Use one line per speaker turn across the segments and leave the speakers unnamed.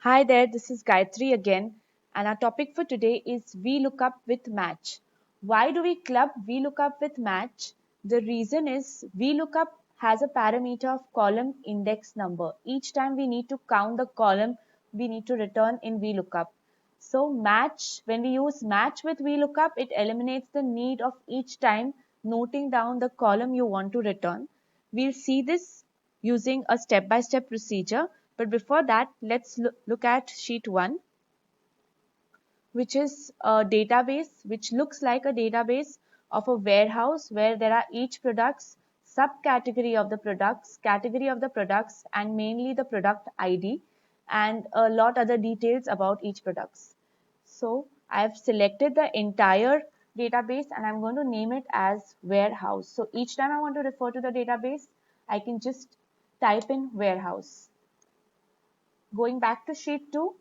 Hi there, this is Gayatri again, and our topic for today is VLOOKUP with match. Why do we club VLOOKUP with match? The reason is VLOOKUP has a parameter of column index number. Each time we need to count the column, we need to return in VLOOKUP. So match, when we use match with VLOOKUP, it eliminates the need of each time noting down the column you want to return. We'll see this using a step-by-step procedure. But before that, let's look at sheet 1, which is a database which looks like a database of a warehouse where there are each products, subcategory of the products, category of the products, and mainly the product ID and a lot other details about each products. So I've selected the entire database and I'm going to name it as warehouse. So each time I want to refer to the database, I can just type in warehouse. Going back to sheet 2,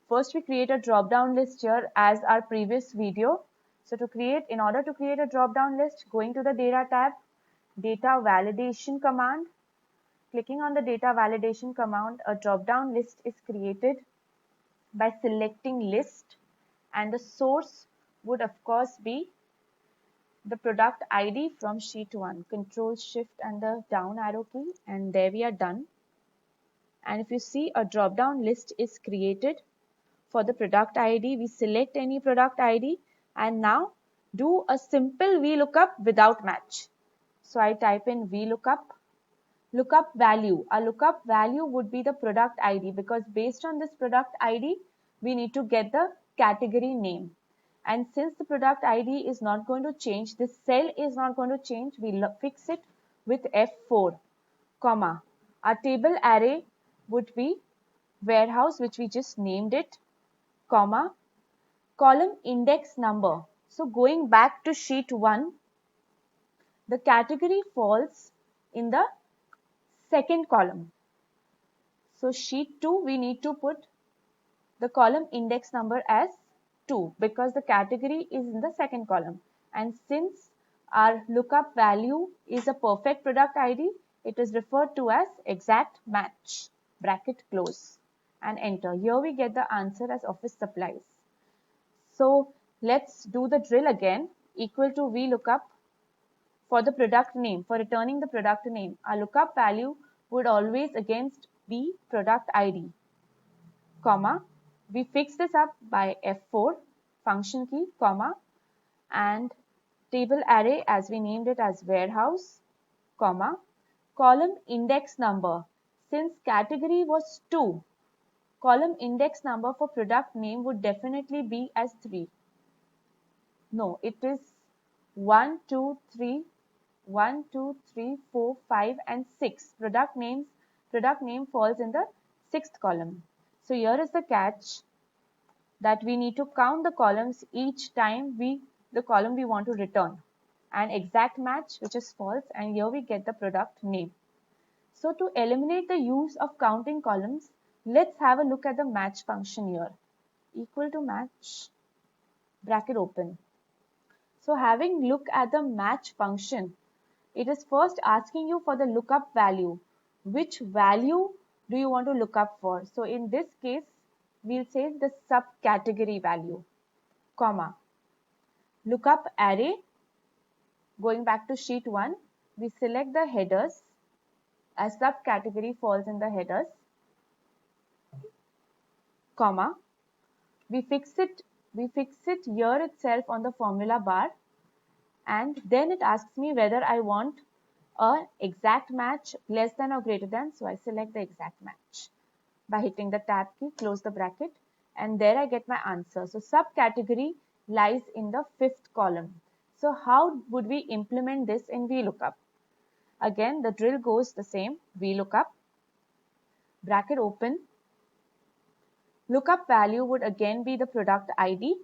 first we create a drop down list here as our previous video. So in order to create a drop down list, going to the data tab, data validation command, clicking on the data validation command, a drop down list is created by selecting list, and the source would of course be the product ID from sheet 1. Control shift and the down arrow key, and there we are done. And if you see, a drop down list is created for the product ID. We select any product ID and now do a simple VLOOKUP without match. So I type in VLOOKUP, lookup value. A lookup value would be the product ID, because based on this product ID, we need to get the category name. And since the product ID is not going to change, this cell is not going to change, we fix it with F4, comma. Our table array would be warehouse, which we just named it, comma, column index number. So going back to sheet 1, the category falls in the second column. So sheet 2, we need to put the column index number as 2 because the category is in the second column. And since our lookup value is a perfect product ID, it is referred to as exact match, bracket close, and enter. Here we get the answer as office supplies. So let's do the drill again. Equal to VLOOKUP for the product name. For returning the product name, our lookup value would always against be product ID, comma. We fix this up by F4, function key, comma, and table array as we named it as warehouse, comma, column index number. Since category was 2, column index number for product name would definitely be as 3. No, it is 1, 2, 3, 1, 2, 3, 4, 5, and 6. Product name falls in the 6th column. So here is the catch, that we need to count the columns each time the column we want to return. An exact match, which is false, and here we get the product name. So to eliminate the use of counting columns, let's have a look at the match function here. Equal to match, bracket open. So having look at the match function, it is first asking you for the lookup value. Which value do you want to look up for? So in this case, we'll say the subcategory value, comma. Lookup array, going back to sheet 1, we select the headers as subcategory falls in the headers, comma. We fix it here itself on the formula bar, and then it asks me whether I want a exact match less than or greater than. So I select the exact match by hitting the tab key, close the bracket, and there I get my answer. So subcategory lies in the 5th column. So how would we implement this in VLOOKUP? Again, the drill goes the same. VLOOKUP, bracket open. Lookup value would again be the product ID,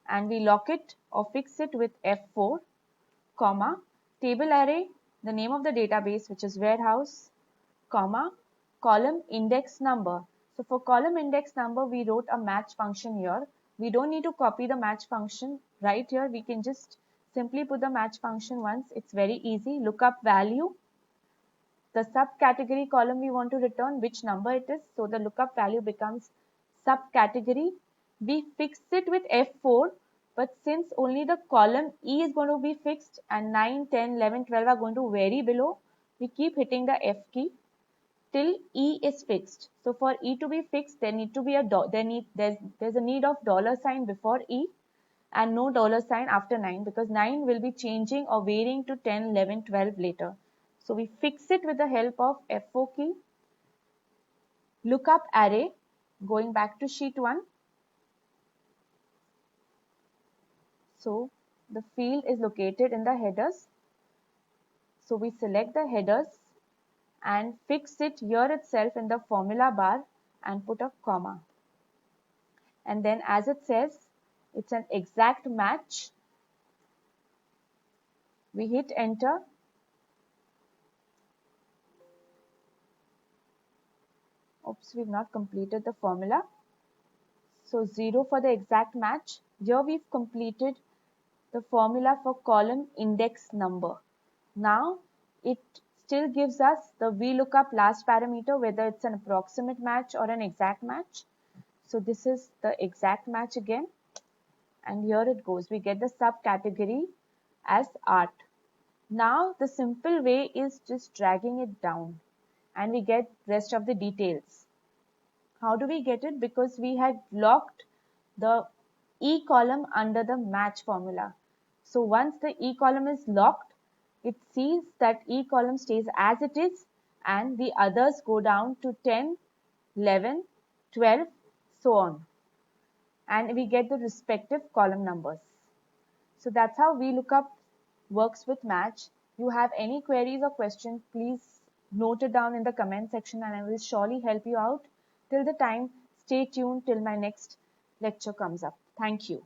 and we lock it or fix it with F4, comma, table array, the name of the database, which is warehouse, comma, column index number. So for column index number, we wrote a match function here. We don't need to copy the match function right here. We can just simply put the match function once. It's very easy. Lookup value, the subcategory column we want to return, which number it is. So the lookup value becomes subcategory. We fix it with F4, but since only the column E is going to be fixed and 9, 10, 11, 12 are going to vary below, we keep hitting the F key till E is fixed. So for E to be fixed, there need to be there's a need of dollar sign before E and no dollar sign after 9, because 9 will be changing or varying to 10, 11, 12 later. So we fix it with the help of F4 key. Lookup array, going back to sheet 1. So the field is located in the headers. So we select the headers and fix it here itself in the formula bar and put a comma. And then as it says, it's an exact match. We hit enter. Oops, we've not completed the formula. So 0 for the exact match. Here we've completed the formula for column index number. Now it still gives us the VLOOKUP last parameter, whether it's an approximate match or an exact match. So this is the exact match again. And here it goes. We get the subcategory as art. Now the simple way is just dragging it down and we get rest of the details. How do we get it? Because we had locked the E column under the match formula. So once the E column is locked, it sees that E column stays as it is and the others go down to 10, 11, 12, so on. And we get the respective column numbers. So that's how VLOOKUP works with match. You have any queries or questions, please note it down in the comment section and I will surely help you out. Till the time, stay tuned till my next lecture comes up. Thank you.